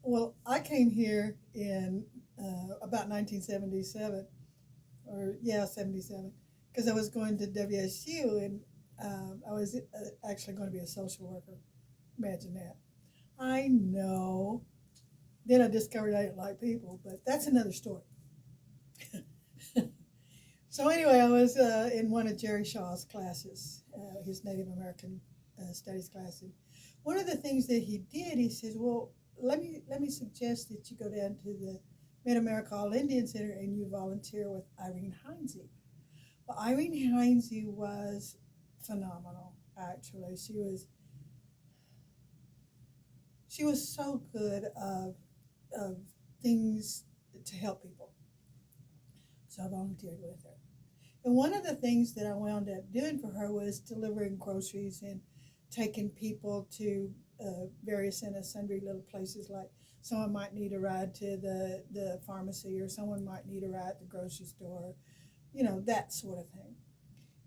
Well, I came here in about 1977, or yeah, 77, because I was going to WSU and I was actually going to be a social worker. Imagine that. I know. Then I discovered I didn't like people, but that's another story. So anyway, I was in one of Jerry Shaw's classes, his Native American studies class, and one of the things that he did, he says, "Well, let me suggest that you go down to the Mid America All Indian Center and you volunteer with Irene Heinze." Well, Irene Heinze was phenomenal. Actually, she was so good of things to help people. So I volunteered with her. And one of the things that I wound up doing for her was delivering groceries and taking people to various and sundry little places, like someone might need a ride to the pharmacy, or someone might need a ride to the grocery store, that sort of thing.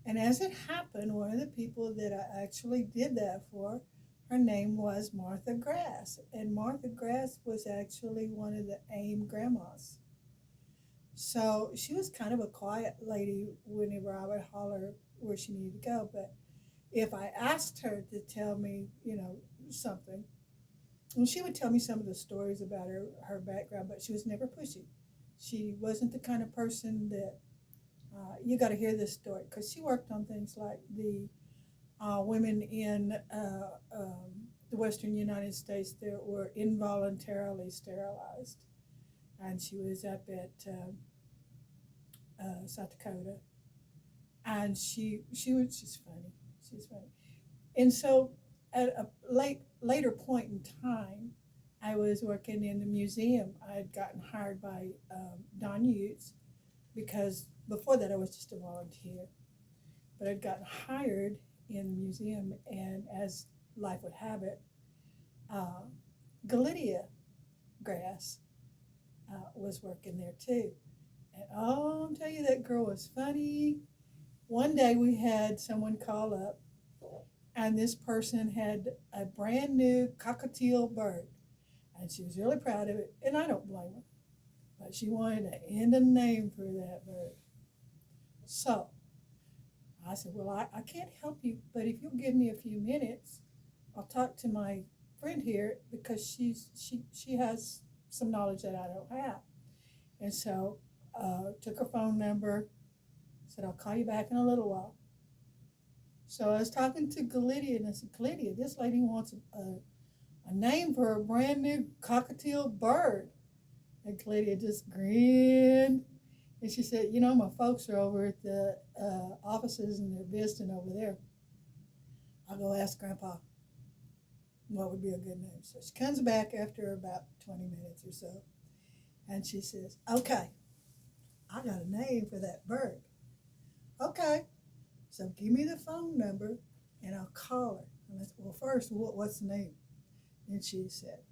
And as it happened, one of the people that I actually did that for, her name was Martha Grass. And Martha Grass was actually one of the AIM grandmas. So she was kind of a quiet lady whenever I would holler where she needed to go. But if I asked her to tell me, something, and she would tell me some of the stories about her background, but she was never pushy. She wasn't the kind of person that you got to hear this story, because she worked on things like the women in the Western United States that were involuntarily sterilized, and she was up at South Dakota, and she's funny. She's funny, and so at a later point in time, I was working in the museum. I had gotten hired by Don Utes, because before that I was just a volunteer, but I'd gotten hired in the museum, and as life would have it, uh, Galidia Grass was working there too. And oh, I'll tell you, that girl was funny. One day we had someone call up, and this person had a brand new cockatiel bird, and she was really proud of it, and I don't blame her. But she wanted to end a name for that bird. So I said, "Well, I can't help you, but if you'll give me a few minutes, I'll talk to my friend here, because she has some knowledge that I don't have." And so took her phone number, said, "I'll call you back in a little while." So I was talking to Galidia, and I said, "Galidia, this lady wants a name for a brand new cockatiel bird." And Galidia just grinned. And she said, "My folks are over at the offices, and they're visiting over there. I'll go ask Grandpa what would be a good name." So she comes back after about 20 minutes or so, and she says, "Okay, I got a name for that bird." "Okay, so give me the phone number, and I'll call her." And I said, "Well, first, what's the name?" And she said,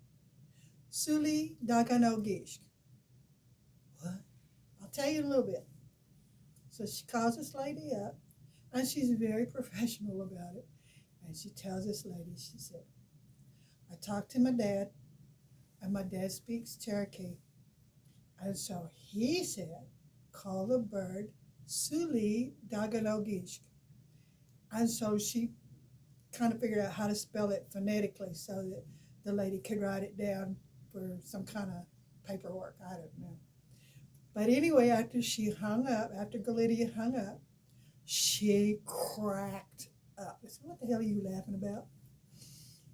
"Suli Daganogishk." "What?" "I'll tell you in a little bit." So she calls this lady up, and she's very professional about it. And she tells this lady, she said, "I talked to my dad, and my dad speaks Cherokee. And so he said, call the bird Suli Daganogishk." And so she kind of figured out how to spell it phonetically so that the lady could write it down for some kind of paperwork. I don't know. But anyway, after Galidia hung up, she cracked up. I said, "What the hell are you laughing about?"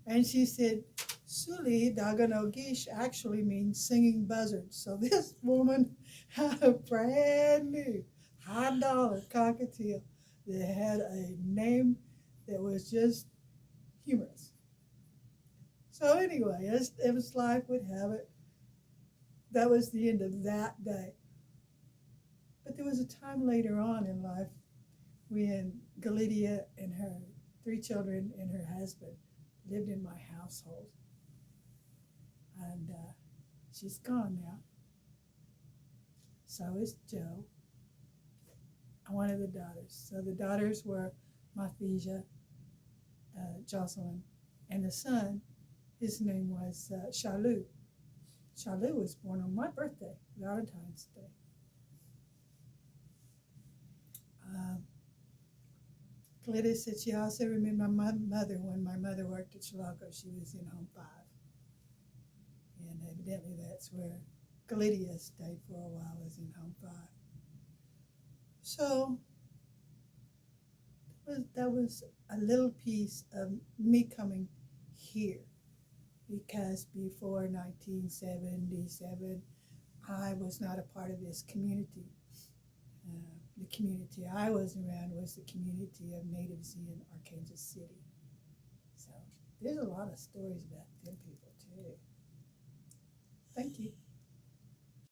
And she said, "Suli Daganogishk actually means singing buzzard." So this woman had a brand new high dollar cockatiel that had a name that was just humorous. So anyway, as it was life would have it, that was the end of that day. But there was a time later on in life when Galidia and her three children and her husband lived in my household. And she's gone now. So is Joe, and one of the daughters. So the daughters were Mathija, Jocelyn, and the son, his name was Shalu. Charlie was born on my birthday, Valentine's Day. Glydia said she also remembered my mother when my mother worked at Chicago. She was in Home 5. And evidently that's where Glydia stayed for a while, was in Home 5. So that was a little piece of me coming here, because before 1977, I was not a part of this community. The community I was around was the community of natives in Arkansas City. So there's a lot of stories about them people too. Thank you.